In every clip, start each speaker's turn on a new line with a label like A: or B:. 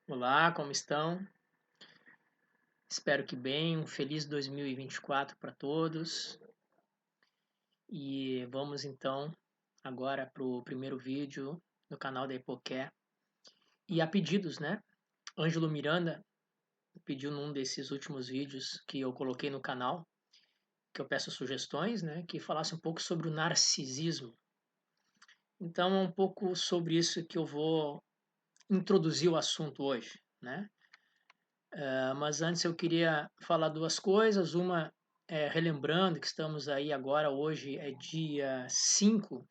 A: Olá, como estão? Espero que bem. Um feliz 2024 para todos. E vamos então agora para o primeiro vídeo no canal da Epoqué. E a pedidos, né? Ângelo Miranda pediu num desses últimos vídeos que eu coloquei no canal, que eu peço sugestões, né? Que falasse um pouco sobre o narcisismo. Então é um pouco sobre isso que eu vou introduzir o assunto hoje, né? Mas antes eu queria falar duas coisas. Uma é relembrando que estamos aí agora, hoje é dia 5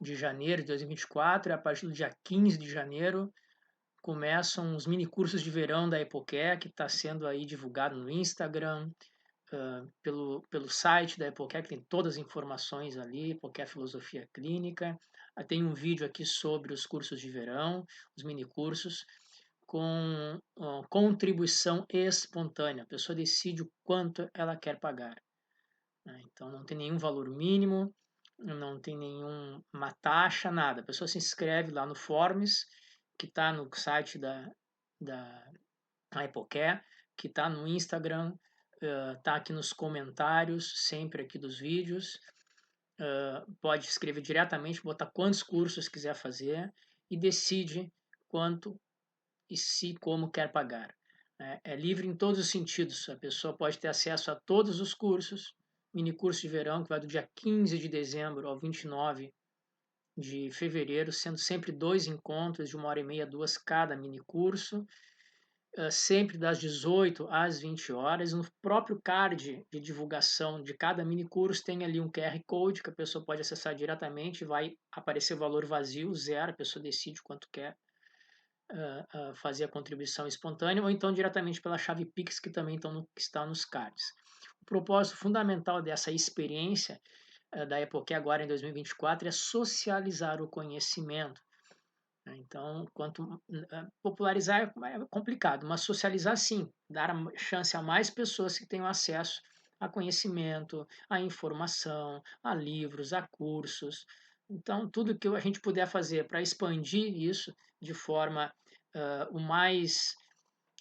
A: de janeiro de 2024, e a partir do dia 15 de janeiro começam os mini cursos de verão da Epoqué, que está sendo aí divulgado no Instagram, pelo site da Epoqué, que tem todas as informações ali, Epoqué Filosofia Clínica. Tem um vídeo aqui sobre os cursos de verão, os mini cursos com contribuição espontânea. A pessoa decide o quanto ela quer pagar, né? Então não tem nenhum valor mínimo, não tem nenhuma taxa, nada. A pessoa se inscreve lá no Forms, que está no site da Epoqué, que está no Instagram, está aqui nos comentários, sempre aqui dos vídeos. Pode escrever diretamente, botar quantos cursos quiser fazer e decide quanto e se como quer pagar. É livre em todos os sentidos. A pessoa pode ter acesso a todos os cursos, mini curso de verão, que vai do dia 15 de dezembro ao 29 de fevereiro, sendo sempre 2 encontros de 1h30, 2 cada mini curso, sempre das 18 às 20 horas. No próprio card de divulgação de cada mini curso tem ali um QR Code que a pessoa pode acessar diretamente, vai aparecer o valor vazio, zero, a pessoa decide quanto quer fazer a contribuição espontânea, ou então diretamente pela chave Pix, que também está nos cards. O propósito fundamental dessa experiência da Epoqué agora em 2024 é socializar o conhecimento. Então, popularizar é complicado, mas socializar sim, dar a chance a mais pessoas que tenham acesso a conhecimento, a informação, a livros, a cursos. Então, tudo que a gente puder fazer para expandir isso de forma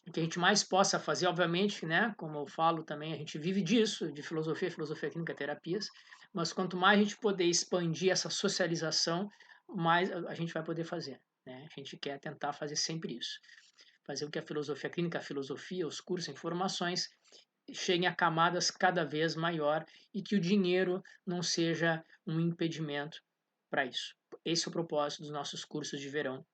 A: o que a gente mais possa fazer, obviamente, né? Como eu falo também, a gente vive disso, de filosofia clínica, terapias, mas quanto mais a gente poder expandir essa socialização, mais a gente vai poder fazer, né? A gente quer tentar fazer sempre isso. Fazer com que a filosofia clínica, a filosofia, os cursos, informações cheguem a camadas cada vez maior e que o dinheiro não seja um impedimento para isso. Esse é o propósito dos nossos cursos de verão,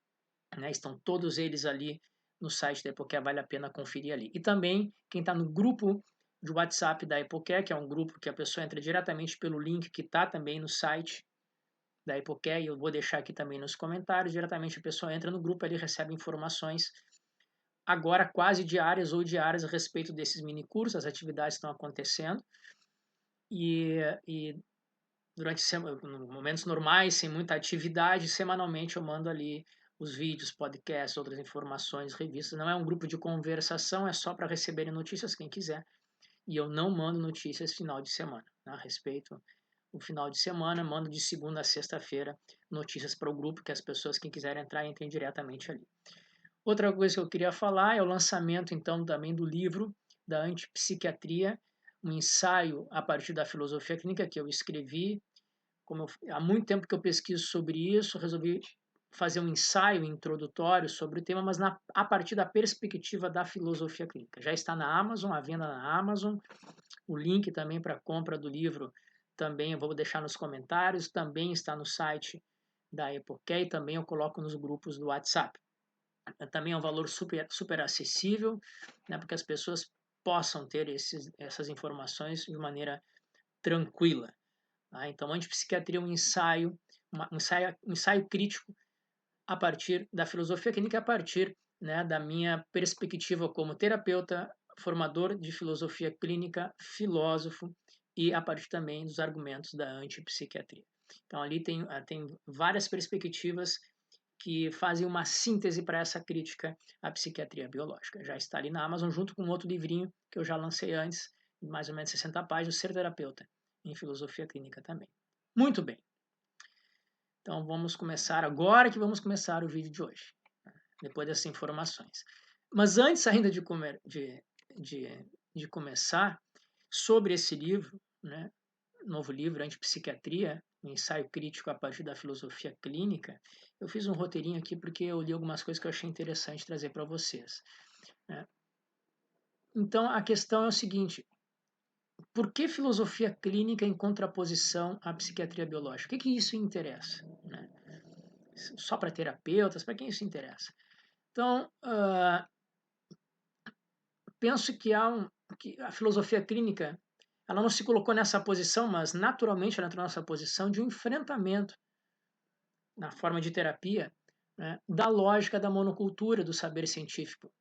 A: né? Estão todos eles ali no site da Epoqué, vale a pena conferir ali. E também quem está no grupo de WhatsApp da Epoqué, que é um grupo que a pessoa entra diretamente pelo link que está também no site da Epoqué, e eu vou deixar aqui também nos comentários, diretamente a pessoa entra no grupo, ali recebe informações agora quase diárias ou diárias a respeito desses mini cursos, as atividades estão acontecendo, e durante momentos normais, sem muita atividade, semanalmente eu mando ali os vídeos, podcasts, outras informações, revistas. Não é um grupo de conversação, é só para receberem notícias quem quiser. E eu não mando notícias final de semana, né? A respeito do final de semana, mando de segunda a sexta-feira notícias para o grupo, que as pessoas que quiserem entrar, entrem diretamente ali. Outra coisa que eu queria falar é o lançamento, então, também do livro da Antipsiquiatria, um ensaio a partir da filosofia clínica que eu escrevi. Há muito tempo que eu pesquiso sobre isso, resolvi fazer um ensaio introdutório sobre o tema, mas a partir da perspectiva da filosofia clínica. Já está na Amazon, à venda na Amazon. O link também para a compra do livro também eu vou deixar nos comentários, também está no site da Epoqué e também eu coloco nos grupos do WhatsApp. Também é um valor super acessível, né, porque as pessoas possam ter essas informações de maneira tranquila. Tá? Então, antipsiquiatria é um ensaio crítico a partir da filosofia clínica, a partir, né, da minha perspectiva como terapeuta, formador de filosofia clínica, filósofo, e a partir também dos argumentos da antipsiquiatria. Então, ali tem várias perspectivas que fazem uma síntese para essa crítica à psiquiatria biológica. Já está ali na Amazon, junto com um outro livrinho que eu já lancei antes, mais ou menos 60 páginas, Ser Terapeuta, em filosofia clínica também. Muito bem. Então vamos começar agora que vamos começar o vídeo de hoje. depois dessas informações. Mas antes ainda de começar, sobre esse livro, né, novo livro, Antipsiquiatria, um ensaio crítico a partir da filosofia clínica, eu fiz um roteirinho aqui porque eu li algumas coisas que eu achei interessante trazer para vocês, né? Então, a questão é o seguinte: por que filosofia clínica em contraposição à psiquiatria biológica? O que isso interessa, né? Só para terapeutas? Para quem isso interessa? Então, penso que que a filosofia clínica ela não se colocou nessa posição, mas naturalmente ela entrou nessa posição de um enfrentamento na forma de terapia, né, da lógica da monocultura do saber científico,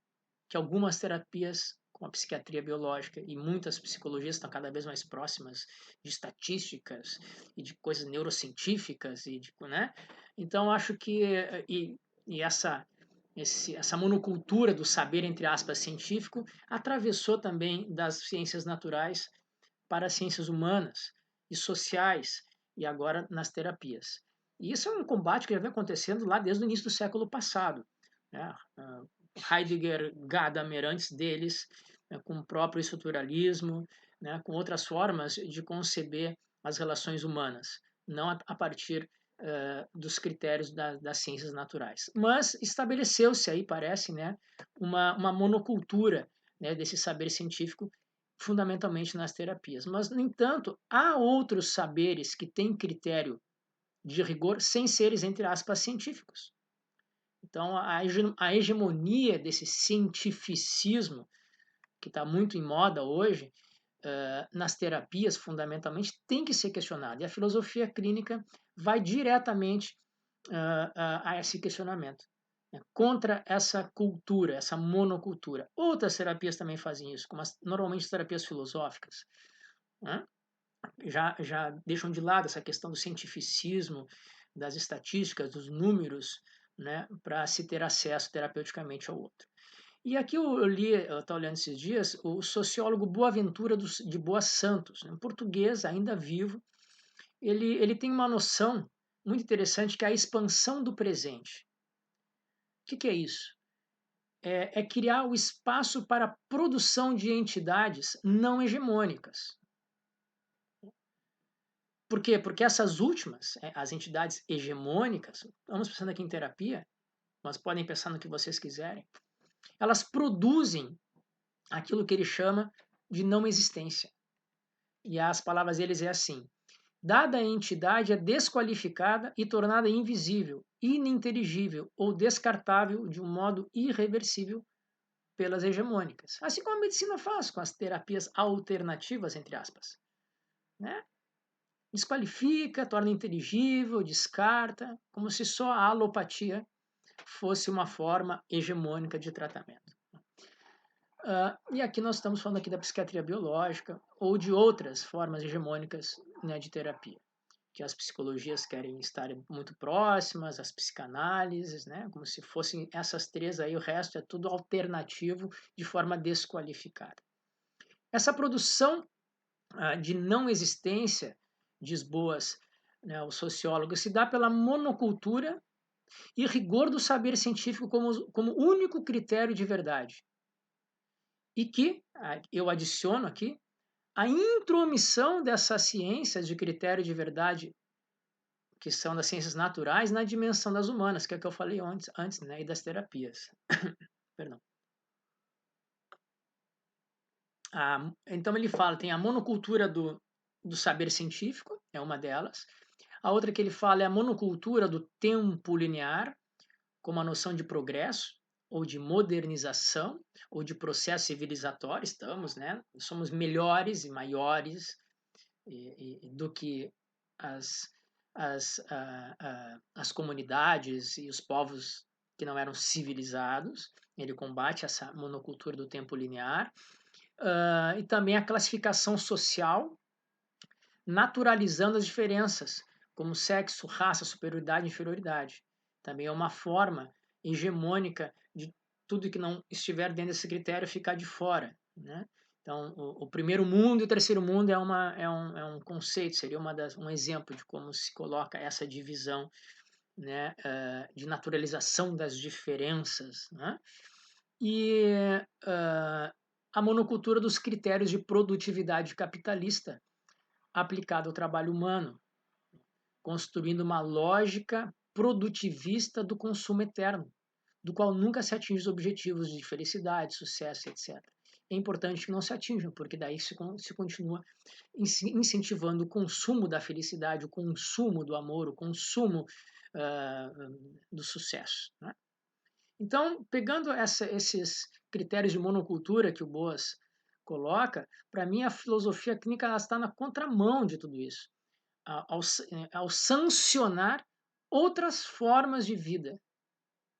A: que algumas terapias, como a psiquiatria biológica e muitas psicologias estão cada vez mais próximas de estatísticas e de coisas neurocientíficas né? Então acho que e essa monocultura do saber entre aspas científico atravessou também das ciências naturais para as ciências humanas e sociais e agora nas terapias. E isso é um combate que já vem acontecendo lá desde o início do século passado, né? Heidegger, Gadamer, antes deles, né, com o próprio estruturalismo, né, com outras formas de conceber as relações humanas, não a partir dos critérios das ciências naturais. Mas estabeleceu-se aí, parece, né, uma monocultura, né, desse saber científico, fundamentalmente nas terapias. Mas, no entanto, há outros saberes que têm critério de rigor sem seres, entre aspas, científicos. Então, a hegemonia desse cientificismo, que está muito em moda hoje, nas terapias, fundamentalmente, tem que ser questionada. E a filosofia clínica vai diretamente a esse questionamento, né, contra essa cultura, essa monocultura. Outras terapias também fazem isso, como normalmente as terapias filosóficas, né? Já deixam de lado essa questão do cientificismo, das estatísticas, dos números, né, para se ter acesso terapeuticamente ao outro. E aqui eu estava olhando esses dias, o sociólogo Boaventura de Boa Santos, um português ainda vivo, ele tem uma noção muito interessante que é a expansão do presente. O que é isso? É criar o espaço para a produção de entidades não hegemônicas. Por quê? Porque essas últimas, as entidades hegemônicas, estamos pensando aqui em terapia, mas podem pensar no que vocês quiserem, elas produzem aquilo que ele chama de não existência. E as palavras deles é assim: dada a entidade é desqualificada e tornada invisível, ininteligível ou descartável de um modo irreversível pelas hegemônicas. Assim como a medicina faz com as terapias alternativas, entre aspas, né? Desqualifica, torna inteligível, descarta, como se só a alopatia fosse uma forma hegemônica de tratamento. E aqui nós estamos falando aqui da psiquiatria biológica ou de outras formas hegemônicas, né, de terapia, que as psicologias querem estar muito próximas, as psicanálises, né, como se fossem essas três aí, o resto é tudo alternativo de forma desqualificada. Essa produção de não existência, diz Boas, né, o sociólogo, se dá pela monocultura e rigor do saber científico como único critério de verdade. E que, eu adiciono aqui, a intromissão dessas ciências de critério de verdade, que são das ciências naturais, na dimensão das humanas, que é o que eu falei antes, né, e das terapias. Perdão. Então ele fala, tem a monocultura do saber científico, é uma delas. A outra que ele fala é a monocultura do tempo linear, como a noção de progresso, ou de modernização, ou de processo civilizatório, né? Somos melhores e maiores do que as comunidades e os povos que não eram civilizados. Ele combate essa monocultura do tempo linear. E também a classificação social, naturalizando as diferenças, como sexo, raça, superioridade e inferioridade. Também é uma forma hegemônica de tudo que não estiver dentro desse critério ficar de fora, né? Então, o primeiro mundo e o terceiro mundo é um conceito, seria um exemplo de como se coloca essa divisão né, de naturalização das diferenças, né, e a monocultura dos critérios de produtividade capitalista aplicada ao trabalho humano, construindo uma lógica produtivista do consumo eterno, do qual nunca se atinge os objetivos de felicidade, sucesso, etc. É importante que não se atinjam, porque daí se continua incentivando o consumo da felicidade, o consumo do amor, o consumo do sucesso. Né? Então, pegando esses critérios de monocultura que o Boas coloca, para mim a filosofia clínica ela está na contramão de tudo isso, ao sancionar outras formas de vida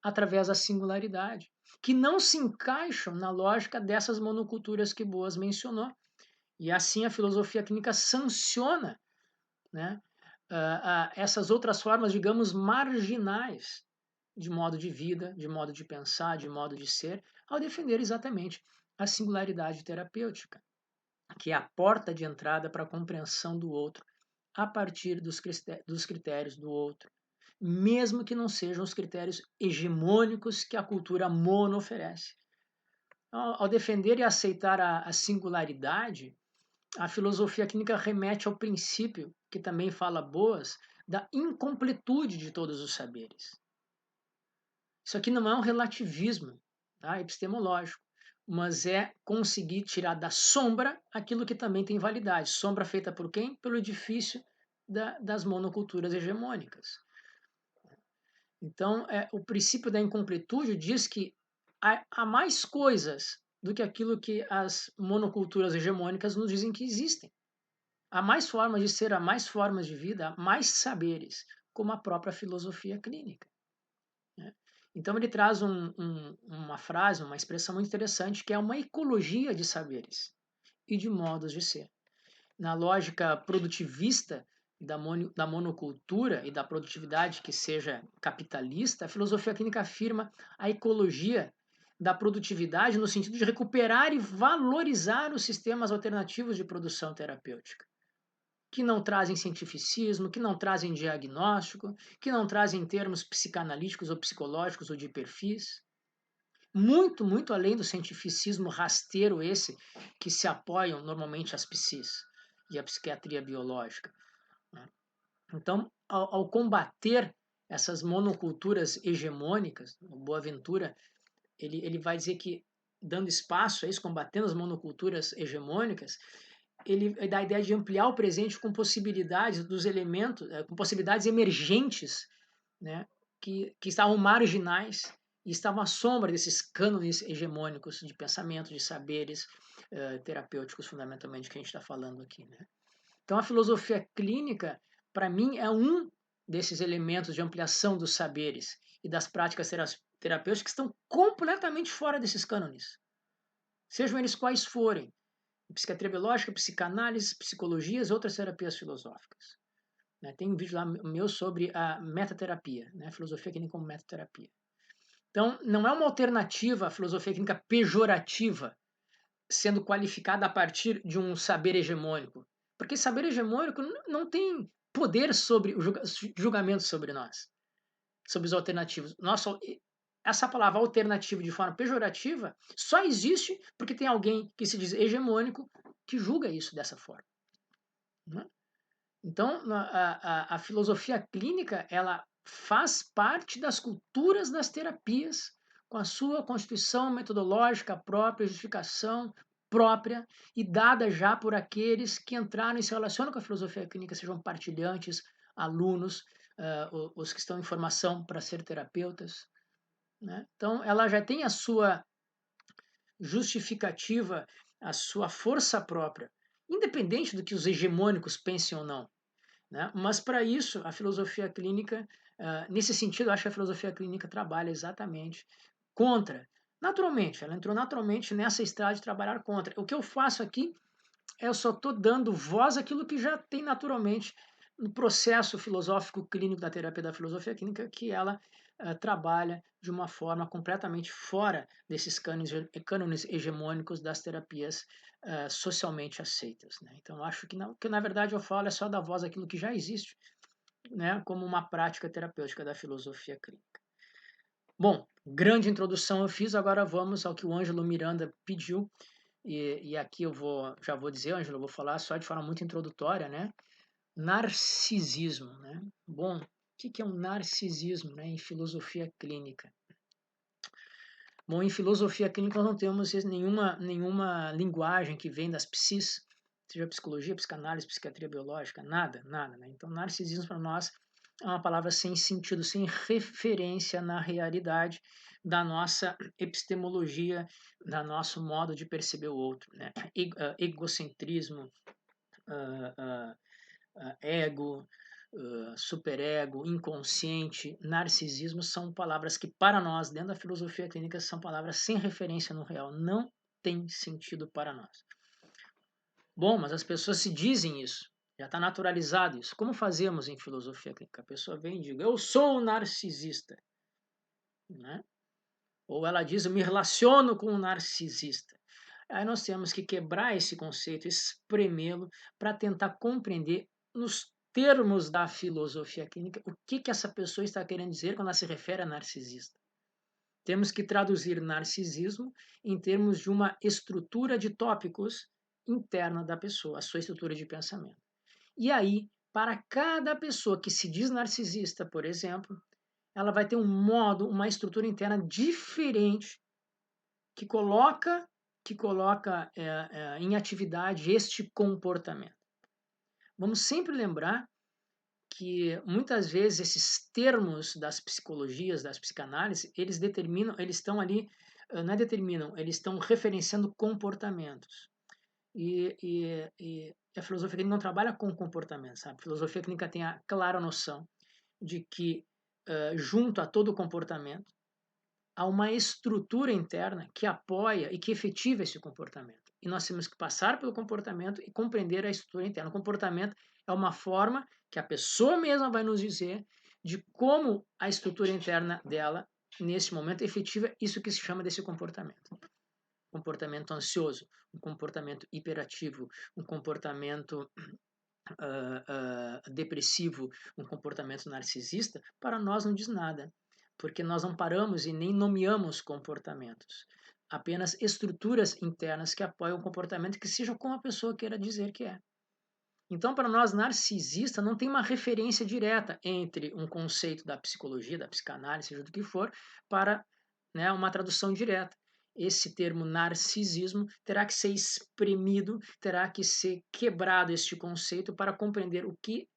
A: através da singularidade, que não se encaixam na lógica dessas monoculturas que Boas mencionou. E assim a filosofia clínica sanciona, né, essas outras formas, digamos, marginais de modo de vida, de modo de pensar, de modo de ser, ao defender exatamente a singularidade terapêutica, que é a porta de entrada para a compreensão do outro a partir dos critérios do outro, mesmo que não sejam os critérios hegemônicos que a cultura mono oferece. Ao defender e aceitar a singularidade, a filosofia clínica remete ao princípio, que também fala Boas, da incompletude de todos os saberes. Isso aqui não é um relativismo, tá, epistemológico, mas é conseguir tirar da sombra aquilo que também tem validade. Sombra feita por quem? Pelo edifício das monoculturas hegemônicas. Então, o princípio da incompletude diz que há mais coisas do que aquilo que as monoculturas hegemônicas nos dizem que existem. Há mais formas de ser, há mais formas de vida, há mais saberes, como a própria filosofia clínica. Né? Então ele traz uma frase, uma expressão muito interessante, que é uma ecologia de saberes e de modos de ser. Na lógica produtivista da monocultura e da produtividade que seja capitalista, a filosofia clínica afirma a ecologia da produtividade no sentido de recuperar e valorizar os sistemas alternativos de produção terapêutica, que não trazem cientificismo, que não trazem diagnóstico, que não trazem termos psicanalíticos ou psicológicos ou de perfis. Muito, muito além do cientificismo rasteiro esse que se apoiam normalmente as psis e a psiquiatria biológica. Né? Então, ao combater essas monoculturas hegemônicas, o Boaventura ele vai dizer que, dando espaço a isso, combatendo as monoculturas hegemônicas, ele dá a ideia de ampliar o presente com possibilidades dos elementos, com possibilidades emergentes, né, que estavam marginais e estavam à sombra desses cânones hegemônicos de pensamento, de saberes terapêuticos, fundamentalmente, que a gente está falando aqui. Né? Então, a filosofia clínica, para mim, é um desses elementos de ampliação dos saberes e das práticas terapêuticas que estão completamente fora desses cânones, sejam eles quais forem. Psiquiatria biológica, psicanálise, psicologias, outras terapias filosóficas. Né? Tem um vídeo lá meu sobre a metaterapia, né? Filosofia clínica como metaterapia. Então, não é uma alternativa à filosofia clínica pejorativa, sendo qualificada a partir de um saber hegemônico. Porque saber hegemônico não tem poder sobre o julgamento sobre nós, sobre os alternativos. Nossa, essa palavra alternativa de forma pejorativa só existe porque tem alguém que se diz hegemônico que julga isso dessa forma. Né? Então, a filosofia clínica ela faz parte das culturas das terapias, com a sua constituição metodológica própria, justificação própria e dada já por aqueles que entraram e se relacionam com a filosofia clínica, sejam partilhantes, alunos, os que estão em formação para ser terapeutas. Né? Então, ela já tem a sua justificativa, a sua força própria, independente do que os hegemônicos pensem ou não. Né? Mas, para isso, a filosofia clínica, nesse sentido, eu acho que a filosofia clínica trabalha exatamente contra. Naturalmente, ela entrou naturalmente nessa estrada de trabalhar contra. O que eu faço aqui, eu só estou dando voz àquilo que já tem naturalmente no processo filosófico clínico da terapia da filosofia clínica, que ela trabalha de uma forma completamente fora desses cânones hegemônicos das terapias socialmente aceitas. Né? Então, acho que na verdade eu falo é só dar voz àquilo que já existe, né, como uma prática terapêutica da filosofia clínica. Bom, grande introdução eu fiz, agora vamos ao que o Ângelo Miranda pediu, e aqui já vou dizer, Ângelo, eu vou falar só de forma muito introdutória, né? Narcisismo, né? Bom, o que é um narcisismo, né, em filosofia clínica? Bom, em filosofia clínica nós não temos nenhuma linguagem que vem das psis, seja psicologia, psicanálise, psiquiatria biológica, nada, né? Então, narcisismo para nós é uma palavra sem sentido, sem referência na realidade da nossa epistemologia, da nosso modo de perceber o outro, né? Egocentrismo, ego, superego, inconsciente, narcisismo são palavras que, para nós, dentro da filosofia clínica, são palavras sem referência no real. Não tem sentido para nós. Bom, mas as pessoas se dizem isso. Já está naturalizado isso. Como fazemos em filosofia clínica? A pessoa vem e diz, eu sou um narcisista. Né? Ou ela diz, eu me relaciono com um narcisista. Aí nós temos que quebrar esse conceito, espremê-lo, para tentar compreender nos termos da filosofia clínica o que essa pessoa está querendo dizer quando ela se refere a narcisista. Temos que traduzir narcisismo em termos de uma estrutura de tópicos interna da pessoa, a sua estrutura de pensamento. E aí, para cada pessoa que se diz narcisista, por exemplo, ela vai ter um modo, uma estrutura interna diferente que coloca em atividade este comportamento. Vamos sempre lembrar que muitas vezes esses termos das psicologias, das psicanálises, eles estão ali, não é determinam, eles estão referenciando comportamentos. E a filosofia clínica não trabalha com comportamento, sabe? A filosofia clínica tem a clara noção de que, junto a todo comportamento, há uma estrutura interna que apoia e que efetiva esse comportamento. E nós temos que passar pelo comportamento e compreender a estrutura interna. O comportamento é uma forma que a pessoa mesma vai nos dizer de como a estrutura interna dela, nesse momento, efetiva isso que se chama desse comportamento. Comportamento ansioso, um comportamento hiperativo, um comportamento depressivo, um comportamento narcisista, para nós não diz nada, porque nós não paramos e nem nomeamos comportamentos, apenas estruturas internas que apoiam o comportamento que seja como a pessoa queira dizer que é. Então, para nós, narcisista não tem uma referência direta entre um conceito da psicologia, da psicanálise, seja do que for, para, né, uma tradução direta. Esse termo narcisismo terá que ser espremido, terá que ser quebrado este conceito para compreender o que,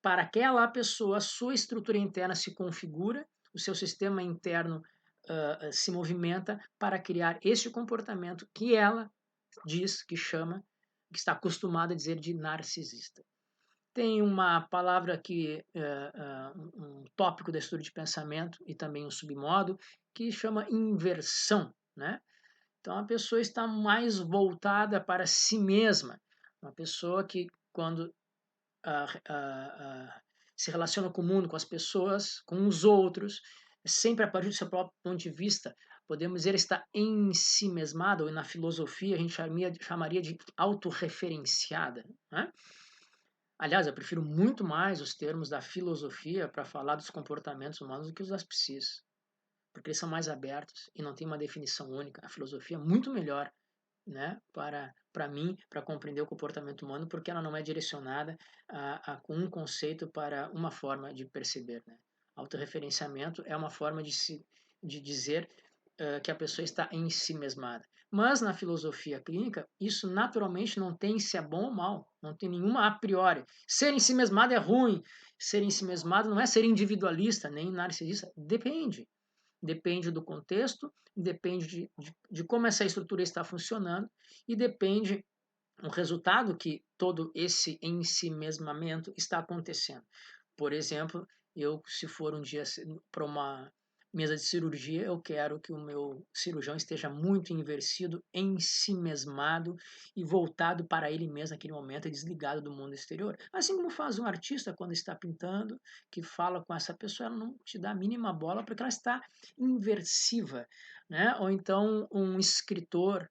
A: para aquela pessoa, a sua estrutura interna se configura, o seu sistema interno se movimenta para criar este comportamento que ela diz, que chama, que está acostumada a dizer de narcisista. Tem uma palavra que, um tópico da estudo de pensamento e também um submodo, que chama inversão, né? Então a pessoa está mais voltada para si mesma, uma pessoa que quando se relaciona com o mundo, com as pessoas, com os outros, sempre a partir do seu próprio ponto de vista, podemos dizer, está em si mesmada, ou na filosofia a gente chamaria de autorreferenciada, né? Aliás, eu prefiro muito mais os termos da filosofia para falar dos comportamentos humanos do que os das psis, porque eles são mais abertos e não tem uma definição única. A filosofia é muito melhor, né, para mim, para compreender o comportamento humano, porque ela não é direcionada com um conceito para uma forma de perceber, né? Autorreferenciamento é uma forma de dizer que a pessoa está em si mesmada. Mas na filosofia clínica, isso naturalmente não tem se é bom ou mal, não tem nenhuma a priori. Ser em si mesmado é ruim, ser em si mesmado não é ser individualista, nem narcisista, depende. Depende do contexto, depende de como essa estrutura está funcionando e depende do resultado que todo esse ensimesmamento está acontecendo. Por exemplo, se for um dia para uma mesa de cirurgia, eu quero que o meu cirurgião esteja muito inversido, ensimesmado e voltado para ele mesmo naquele momento e desligado do mundo exterior. Assim como faz um artista quando está pintando, que fala com essa pessoa, ela não te dá a mínima bola porque ela está inversiva, né? Ou então um escritor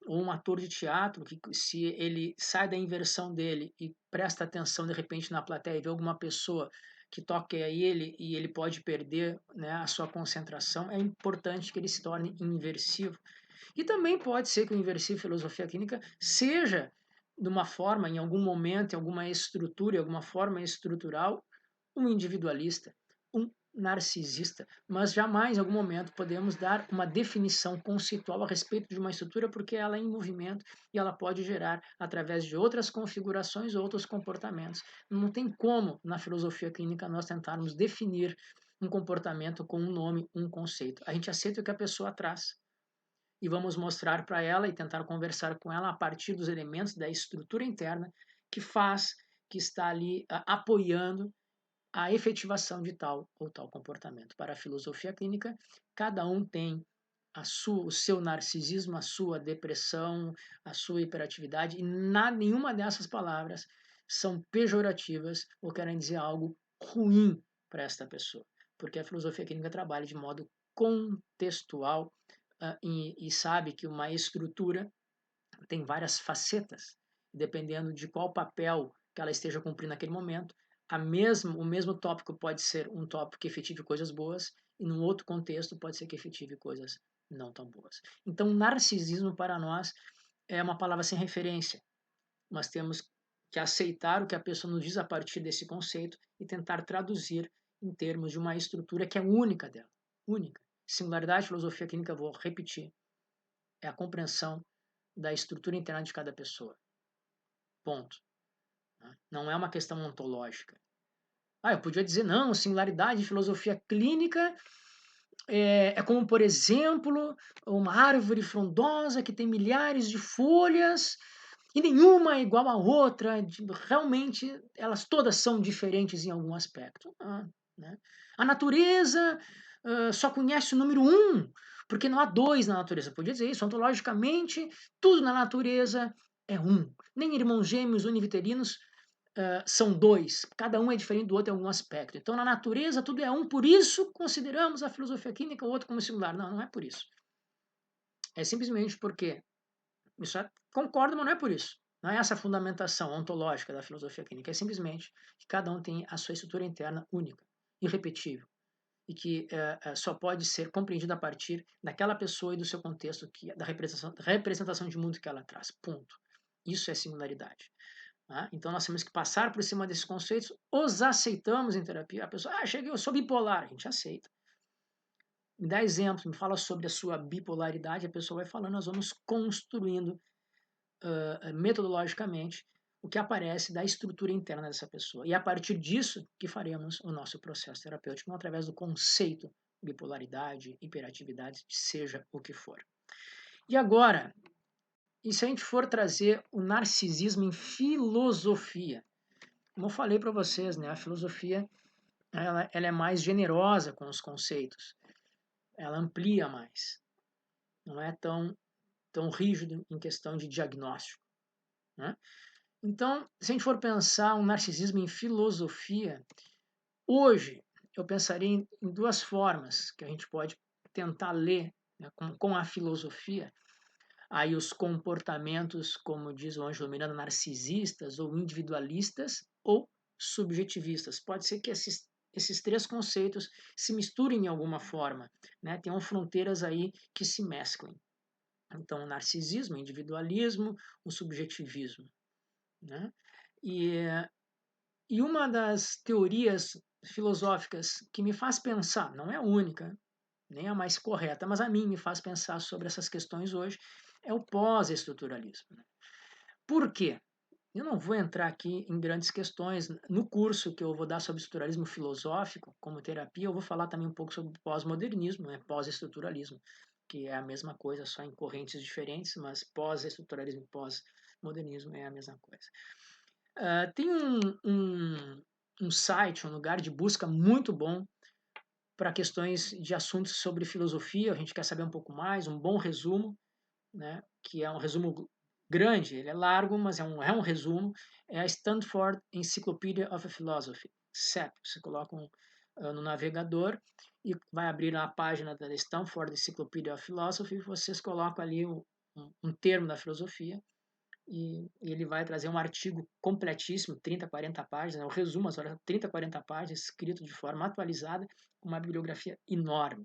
A: ou um ator de teatro, que se ele sai da inversão dele e presta atenção de repente na plateia e vê alguma pessoa que toque a ele e ele pode perder, né, a sua concentração, é importante que ele se torne inversivo. E também pode ser que o inversivo em filosofia clínica seja, de uma forma, em algum momento, em alguma estrutura, em alguma forma estrutural, um individualista, um narcisista, mas jamais em algum momento podemos dar uma definição conceitual a respeito de uma estrutura porque ela é em movimento e ela pode gerar através de outras configurações outros comportamentos. Não tem como na filosofia clínica nós tentarmos definir um comportamento com um nome, um conceito. A gente aceita o que a pessoa traz e vamos mostrar para ela e tentar conversar com ela a partir dos elementos da estrutura interna que faz, que está ali apoiando a efetivação de tal ou tal comportamento. Para a filosofia clínica, cada um tem o seu narcisismo, a sua depressão, a sua hiperatividade, e nenhuma dessas palavras são pejorativas ou querem dizer algo ruim para esta pessoa, porque a filosofia clínica trabalha de modo contextual e sabe que uma estrutura tem várias facetas, dependendo de qual papel que ela esteja cumprindo naquele momento. O mesmo tópico pode ser um tópico que efetive coisas boas e num outro contexto pode ser que efetive coisas não tão boas. Então, narcisismo para nós é uma palavra sem referência. Nós temos que aceitar o que a pessoa nos diz a partir desse conceito e tentar traduzir em termos de uma estrutura que é única dela, única. Singularidade, filosofia clínica, vou repetir, é a compreensão da estrutura interna de cada pessoa. Ponto. Não é uma questão ontológica. Eu podia dizer, não, singularidade de filosofia clínica é como, por exemplo, uma árvore frondosa que tem milhares de folhas e nenhuma é igual à outra. Realmente, elas todas são diferentes em algum aspecto. Né? A natureza só conhece o número 1, porque não há 2 na natureza. Podia dizer isso, ontologicamente, tudo na natureza é 1. Nem irmãos gêmeos univiterinos são 2. Cada um é diferente do outro em algum aspecto. Então, na natureza, tudo é 1, por isso consideramos a filosofia clínica o outro como singular. Não, não é por isso. É simplesmente porque, isso concordo, mas não é por isso. Não é essa a fundamentação ontológica da filosofia clínica. É simplesmente que cada um tem a sua estrutura interna única, irrepetível, e que só pode ser compreendida a partir daquela pessoa e do seu contexto, da representação de mundo que ela traz. Ponto. Isso é singularidade. Então nós temos que passar por cima desses conceitos, os aceitamos em terapia. A pessoa, cheguei, eu sou bipolar, a gente aceita. Me dá exemplos, me fala sobre a sua bipolaridade, a pessoa vai falando, nós vamos construindo metodologicamente o que aparece da estrutura interna dessa pessoa. E a partir disso que faremos o nosso processo terapêutico, através do conceito bipolaridade, hiperatividade, seja o que for. E agora, e se a gente for trazer o narcisismo em filosofia? Como eu falei para vocês, né, a filosofia ela é mais generosa com os conceitos, ela amplia mais, não é tão rígido em questão de diagnóstico. Né? Então, se a gente for pensar um narcisismo em filosofia, hoje eu pensaria em duas formas que a gente pode tentar ler, né, com a filosofia, aí os comportamentos, como diz o Ângelo Miranda, narcisistas ou individualistas ou subjetivistas. Pode ser que esses três conceitos se misturem em alguma forma, né? Tem fronteiras aí que se mesclem. Então, o narcisismo, o individualismo, o subjetivismo. Né? E uma das teorias filosóficas que me faz pensar, não é a única, nem a mais correta, mas a mim me faz pensar sobre essas questões hoje, é o pós-estruturalismo. Por quê? Eu não vou entrar aqui em grandes questões. No curso que eu vou dar sobre estruturalismo filosófico, como terapia, eu vou falar também um pouco sobre pós-modernismo, né? Pós-estruturalismo, que é a mesma coisa, só em correntes diferentes, mas pós-estruturalismo e pós-modernismo é a mesma coisa. Tem um site, um lugar de busca muito bom para questões de assuntos sobre filosofia. A gente quer saber um pouco mais, um bom resumo, né, que é um resumo grande, ele é largo, mas é um resumo, é a Stanford Encyclopedia of Philosophy, SEP. Você coloca no navegador e vai abrir a página da Stanford Encyclopedia of Philosophy, vocês colocam ali um termo da filosofia, e ele vai trazer um artigo completíssimo, 30, 40 páginas, um resumo, 30, 40 páginas, escrito de forma atualizada, com uma bibliografia enorme,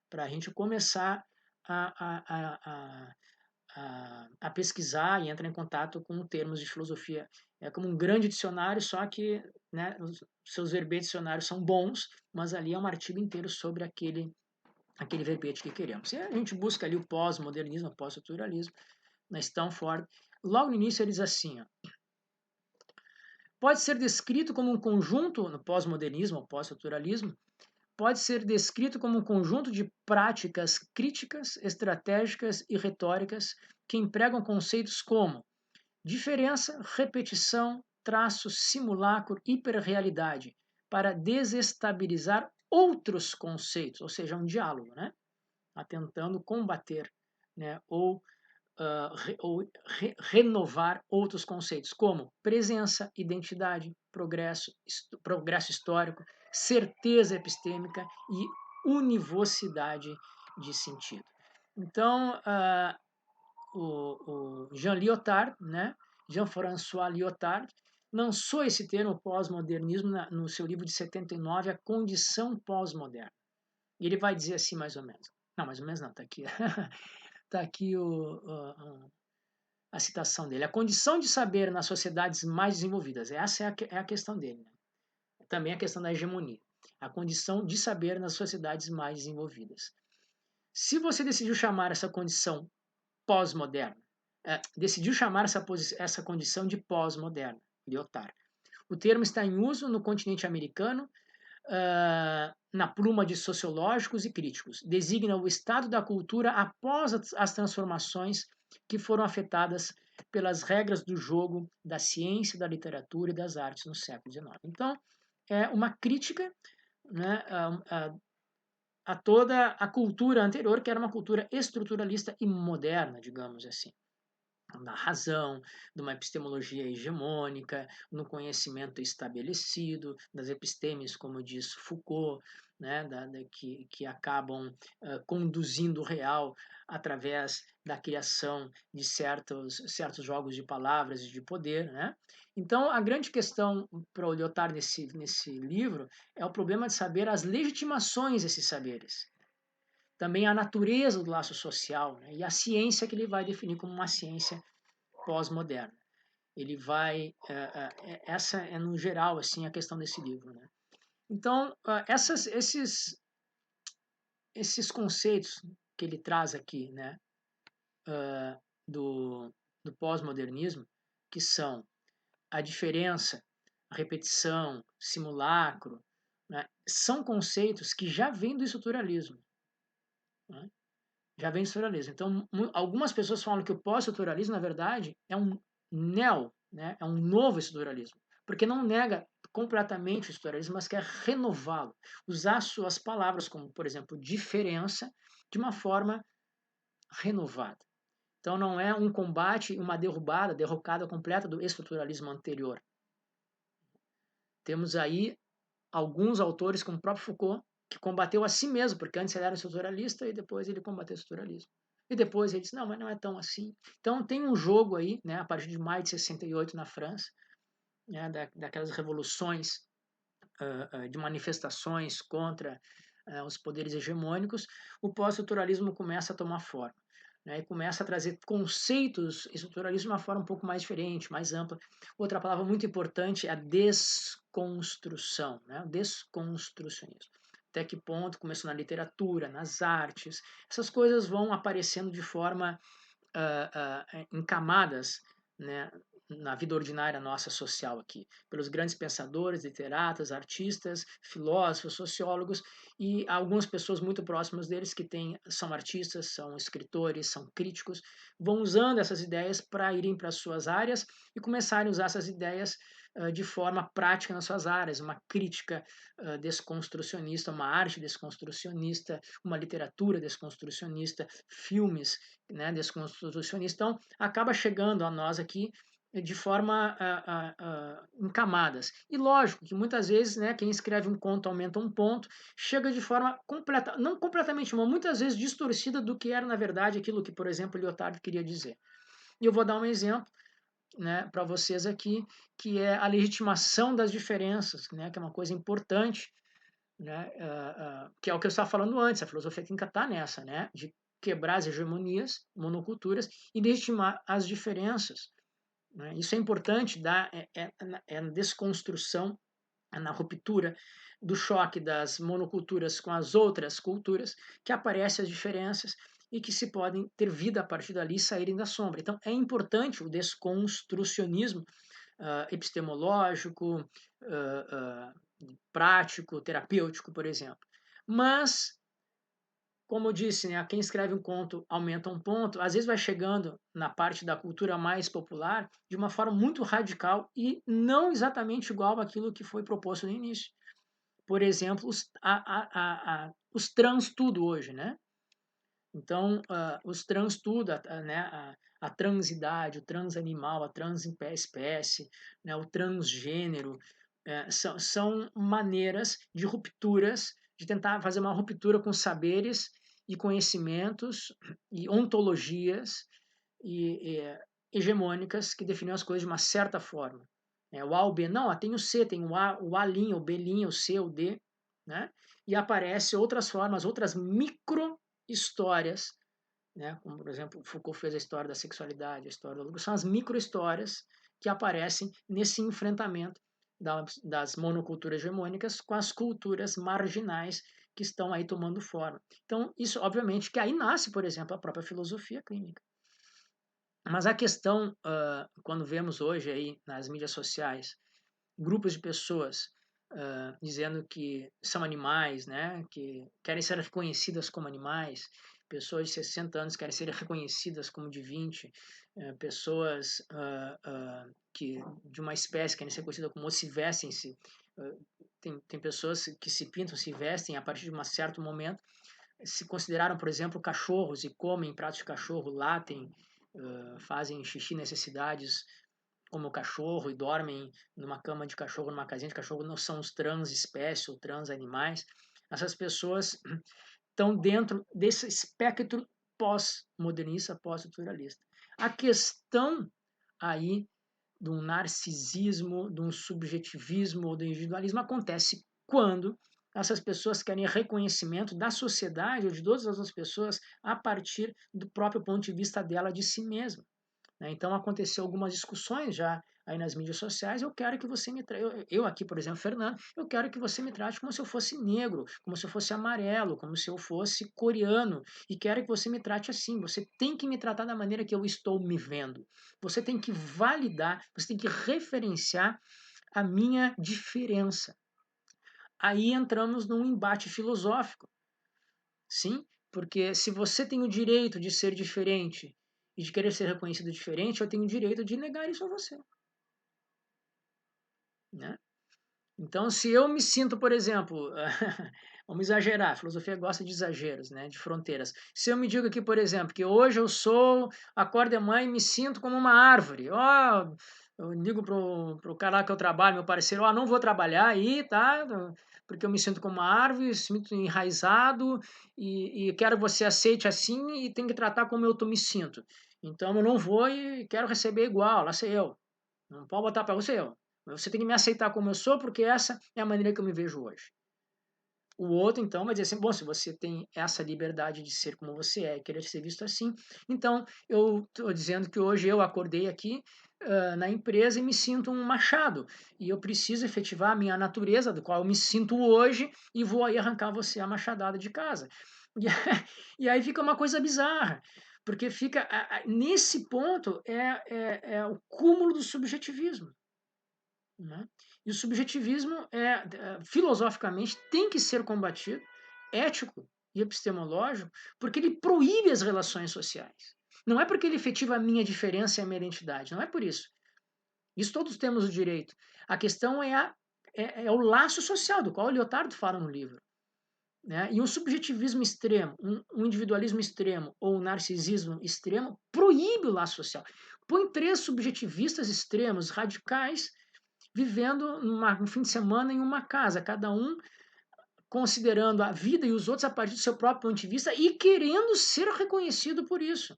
A: para a gente começar a pesquisar e entrar em contato com termos de filosofia. É como um grande dicionário, só que, né, os seus verbetes dicionários são bons, mas ali é um artigo inteiro sobre aquele verbete que queremos. E a gente busca ali o pós-modernismo, o pós-estruturalismo, na Stanford. Logo no início ele diz assim, ó, pode ser descrito como um conjunto, no pós-modernismo, ou pós-estruturalismo, pode ser descrito como um conjunto de práticas críticas, estratégicas e retóricas que empregam conceitos como diferença, repetição, traço, simulacro, hiperrealidade, para desestabilizar outros conceitos, ou seja, um diálogo, né? Tentando combater, né? Ou renovar outros conceitos, como presença, identidade, progresso histórico, certeza epistêmica e univocidade de sentido. Então, o Jean Lyotard, né, Jean-François Lyotard, lançou esse termo pós-modernismo no seu livro de 79, A Condição Pós-Moderna. E ele vai dizer assim, mais ou menos. Não, mais ou menos não, está aqui. Está aqui a citação dele. A condição de saber nas sociedades mais desenvolvidas. Essa é a questão dele. Né? Também a questão da hegemonia. A condição de saber nas sociedades mais desenvolvidas. Se você decidiu chamar essa condição pós-moderna, decidiu chamar essa condição de pós-moderna, Lyotard. O termo está em uso no continente americano, na pluma de sociológicos e críticos. Designa o estado da cultura após as transformações que foram afetadas pelas regras do jogo da ciência, da literatura e das artes no século XIX. Então, é uma crítica, né, a toda a cultura anterior, que era uma cultura estruturalista e moderna, digamos assim. Da razão, de uma epistemologia hegemônica, no conhecimento estabelecido, das epistemes, como diz Foucault, né, que acabam conduzindo o real através da criação de certos jogos de palavras e de poder. Né? Então, a grande questão para o Lyotard nesse livro é o problema de saber as legitimações desses saberes. Também a natureza do laço social, né? E a ciência que ele vai definir como uma ciência pós-moderna. Ele vai, essa é no geral assim a questão desse livro, né? Então, esses conceitos que ele traz aqui, né, do pós-modernismo, que são a diferença, a repetição, simulacro, né, são conceitos que já vêm do estruturalismo. Né? Já vem do estruturalismo. Então, algumas pessoas falam que o pós-estruturalismo, na verdade, é um né? É um novo estruturalismo, porque não nega completamente o estruturalismo, mas quer renová-lo, usar suas palavras como, por exemplo, diferença, de uma forma renovada. Então, não é um combate, uma derrocada completa do estruturalismo anterior. Temos aí alguns autores, como o próprio Foucault, que combateu a si mesmo, porque antes ele era estruturalista e depois ele combateu o estruturalismo. E depois ele disse, não, mas não é tão assim. Então tem um jogo aí, né, a partir de maio de 68 na França, né, daquelas revoluções de manifestações contra os poderes hegemônicos, o pós-estruturalismo começa a tomar forma. Né, e começa a trazer conceitos estruturalismo de uma forma um pouco mais diferente, mais ampla. Outra palavra muito importante é a desconstrução, né, o desconstrucionismo. Até que ponto começou na literatura, nas artes, essas coisas vão aparecendo de forma em camadas, né, na vida ordinária nossa social aqui, pelos grandes pensadores, literatas, artistas, filósofos, sociólogos e algumas pessoas muito próximas deles que são artistas, são escritores, são críticos, vão usando essas ideias para irem para as suas áreas e começarem a usar essas ideias de forma prática nas suas áreas, uma crítica desconstrucionista, uma arte desconstrucionista, uma literatura desconstrucionista, filmes, né, desconstrucionista. Então, acaba chegando a nós aqui de forma em camadas. E lógico que muitas vezes, né, quem escreve um conto aumenta um ponto, chega de forma completa, não completamente, mas muitas vezes distorcida do que era na verdade aquilo que, por exemplo, Lyotard queria dizer. E eu vou dar um exemplo, né, para vocês aqui, que é a legitimação das diferenças, né, que é uma coisa importante, né, que é o que eu estava falando antes. A filosofia clínica está nessa, né, de quebrar as hegemonias, monoculturas e legitimar as diferenças. Né? Isso é importante, na desconstrução, na ruptura do choque das monoculturas com as outras culturas, que aparecem as diferenças e que se podem ter vida a partir dali e saírem da sombra. Então, é importante o desconstrucionismo epistemológico, prático, terapêutico, por exemplo. Mas como eu disse, né, quem escreve um conto aumenta um ponto, às vezes vai chegando na parte da cultura mais popular de uma forma muito radical e não exatamente igual àquilo que foi proposto no início. Por exemplo, os trans tudo hoje, né? Então, os trans tudo, né, a transidade, o transanimal, a transespécie, né, o transgênero, são maneiras de rupturas, de tentar fazer uma ruptura com saberes e conhecimentos e ontologias e hegemônicas que definiam as coisas de uma certa forma. O A, o B, não, tem o C, tem o A, o A', o B', o C, o D, né? E aparece outras formas, outras micro histórias, né? Como por exemplo Foucault fez a história da sexualidade, a história do são as micro-histórias que aparecem nesse enfrentamento das monoculturas hegemônicas com as culturas marginais que estão aí tomando forma. Então, isso obviamente que aí nasce, por exemplo, a própria filosofia clínica. Mas a questão, quando vemos hoje aí nas mídias sociais, grupos de pessoas dizendo que são animais, né, que querem ser reconhecidas como animais, pessoas de 60 anos querem ser reconhecidas como de 20, pessoas que de uma espécie querem ser conhecidas como ou se vestem-se, tem pessoas que se pintam, se vestem a partir de um certo momento, se consideraram, por exemplo, cachorros e comem pratos de cachorro, latem, fazem xixi, necessidades como cachorro e dormem numa cama de cachorro, numa casinha de cachorro, não são os trans espécies ou trans animais. Essas pessoas estão dentro desse espectro pós-modernista, pós-estruturalista. A questão aí de um narcisismo, de um subjetivismo ou do individualismo acontece quando essas pessoas querem reconhecimento da sociedade ou de todas as outras pessoas a partir do próprio ponto de vista dela de si mesma. Né? Então, aconteceu algumas discussões já aí nas mídias sociais. Eu quero que você me trate, eu aqui, por exemplo, Fernando, eu quero que você me trate como se eu fosse negro, como se eu fosse amarelo, como se eu fosse coreano, e quero que você me trate assim. Você tem que me tratar da maneira que eu estou me vendo. Você tem que validar, você tem que referenciar a minha diferença. Aí entramos num embate filosófico. Sim, porque se você tem o direito de ser diferente e de querer ser reconhecido diferente, eu tenho o direito de negar isso a você. Né? Então, se eu me sinto, por exemplo, vamos exagerar, a filosofia gosta de exageros, né, de fronteiras. Se eu me digo aqui, por exemplo, que hoje eu sou, acordo de manhã e me sinto como uma árvore, eu digo pro cara lá que eu trabalho, meu parceiro, não vou trabalhar aí, tá? Porque eu me sinto como uma árvore, me sinto enraizado e quero que você aceite assim e tem que tratar como eu me sinto. Então eu não vou e quero receber igual, lá sei eu. Não pode botar para você eu. Você tem que me aceitar como eu sou, porque essa é a maneira que eu me vejo hoje. O outro, então, vai dizer assim, bom, se você tem essa liberdade de ser como você é e querer ser visto assim, então eu estou dizendo que hoje eu acordei aqui na empresa e me sinto um machado. E eu preciso efetivar a minha natureza, do qual eu me sinto hoje, e vou aí arrancar você a machadada de casa. E, e aí fica uma coisa bizarra, porque fica nesse ponto é o cúmulo do subjetivismo. Né? E o subjetivismo filosoficamente tem que ser combatido, ético e epistemológico, porque ele proíbe as relações sociais. Não é porque ele efetiva a minha diferença e a minha identidade, não é por isso. Isso todos temos o direito. A questão é o laço social, do qual o Lyotard fala no livro. né? E um subjetivismo extremo, um individualismo extremo ou um narcisismo extremo proíbe o laço social. Põe 3 subjetivistas extremos, radicais, vivendo um fim de semana em uma casa, cada um considerando a vida e os outros a partir do seu próprio ponto de vista e querendo ser reconhecido por isso.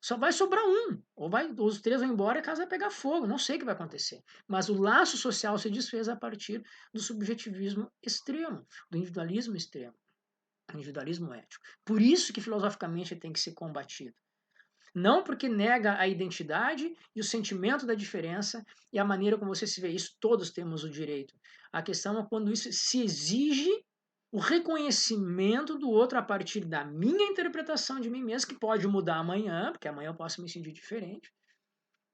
A: Só vai sobrar um, ou os 3 vão embora e a casa vai pegar fogo, não sei o que vai acontecer. Mas o laço social se desfez a partir do subjetivismo extremo, do individualismo extremo, do individualismo ético. Por isso que filosoficamente tem que ser combatido. Não porque nega a identidade e o sentimento da diferença e a maneira como você se vê. Isso todos temos o direito. A questão é quando isso se exige o reconhecimento do outro a partir da minha interpretação de mim mesmo, que pode mudar amanhã, porque amanhã eu posso me sentir diferente,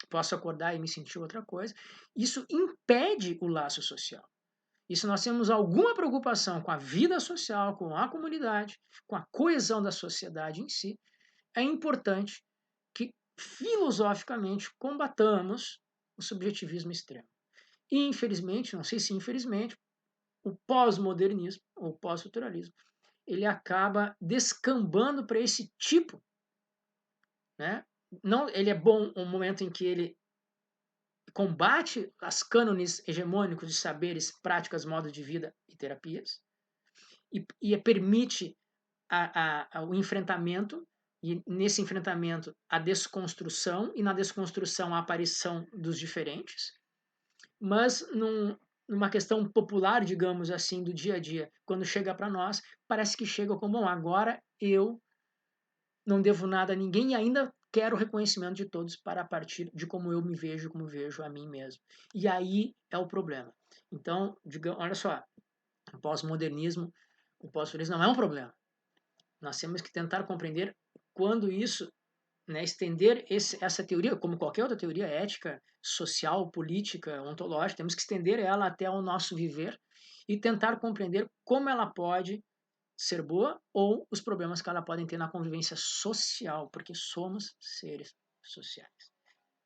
A: posso acordar e me sentir outra coisa. Isso impede o laço social. E se nós temos alguma preocupação com a vida social, com a comunidade, com a coesão da sociedade em si, é importante que filosoficamente combatamos o subjetivismo extremo. E infelizmente, não sei se infelizmente, o pós-modernismo ou pós-struturalismo, ele acaba descambando para esse tipo, né? Não, ele é bom no momento em que ele combate as cânones hegemônicos de saberes, práticas, modos de vida e terapias, e permite o enfrentamento, e nesse enfrentamento a desconstrução, e na desconstrução a aparição dos diferentes, mas numa questão popular, digamos assim, do dia a dia, quando chega para nós, parece que chega como, bom, agora eu não devo nada a ninguém e ainda quero o reconhecimento de todos para a partir de como eu me vejo, como vejo a mim mesmo. E aí é o problema. Então, digamos, olha só, o pós-modernismo, o pós-modernismo não é um problema. Nós temos que tentar compreender quando isso, né, estender essa teoria, como qualquer outra teoria ética, social, política, ontológica, temos que estender ela até o nosso viver e tentar compreender como ela pode ser boa ou os problemas que ela pode ter na convivência social, porque somos seres sociais,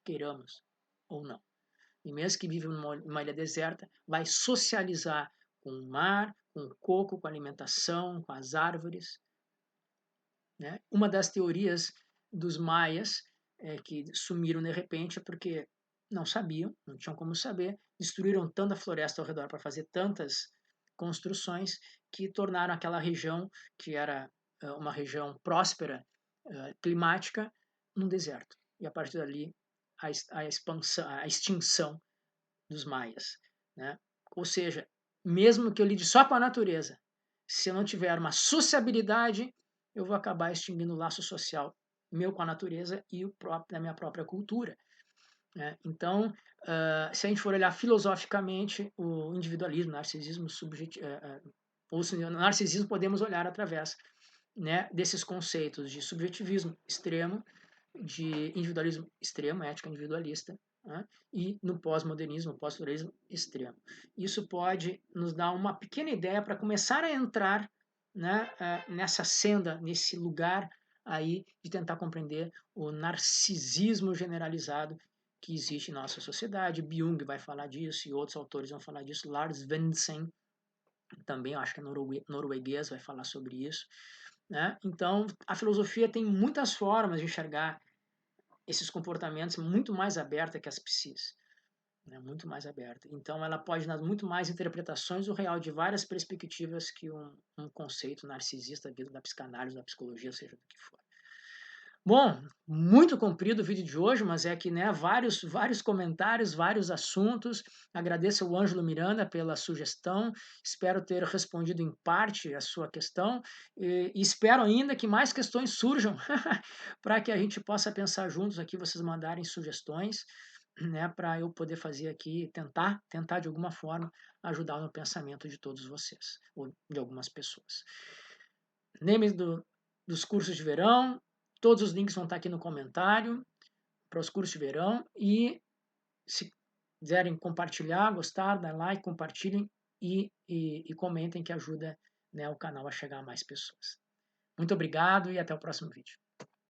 A: queiramos ou não. E mesmo que vive numa ilha deserta, vai socializar com o mar, com o coco, com a alimentação, com as árvores, né? Uma das teorias dos maias que sumiram de repente é porque não sabiam, não tinham como saber, destruíram tanta floresta ao redor para fazer tantas construções que tornaram aquela região, que era uma região próspera, climática, num deserto. E a partir dali, a extinção dos maias, né? Ou seja, mesmo que eu lide só com a natureza, se eu não tiver uma sociabilidade, eu vou acabar extinguindo o laço social meu com a natureza e da minha própria cultura, né? Então, se a gente for olhar filosoficamente o individualismo, narcisismo, o narcisismo podemos olhar através, né, desses conceitos de subjetivismo extremo, de individualismo extremo, ética individualista, né, e no pós-modernismo, pós-struturalismo extremo. Isso pode nos dar uma pequena ideia para começar a entrar, né, nessa senda, nesse lugar aí de tentar compreender o narcisismo generalizado que existe em nossa sociedade. Jung vai falar disso e outros autores vão falar disso. Lars Svensson, também, eu acho que é norueguês, vai falar sobre isso, né? Então, a filosofia tem muitas formas de enxergar esses comportamentos muito mais aberta que as psis, né? Muito mais aberta. Então, ela pode dar muito mais interpretações do real de várias perspectivas que um conceito narcisista vindo da psicanálise, da psicologia, seja do que for. Bom, muito comprido o vídeo de hoje, mas é que, né, vários comentários, vários assuntos. Agradeço ao Ângelo Miranda pela sugestão. Espero ter respondido em parte a sua questão e espero ainda que mais questões surjam para que a gente possa pensar juntos aqui, vocês mandarem sugestões, né, para eu poder fazer aqui, tentar de alguma forma ajudar no pensamento de todos vocês ou de algumas pessoas. Lembre dos cursos de verão. Todos os links vão estar aqui no comentário para os cursos de verão. E se quiserem compartilhar, gostar, dá like, compartilhem e comentem que ajuda, né, o canal a chegar a mais pessoas. Muito obrigado e até o próximo vídeo.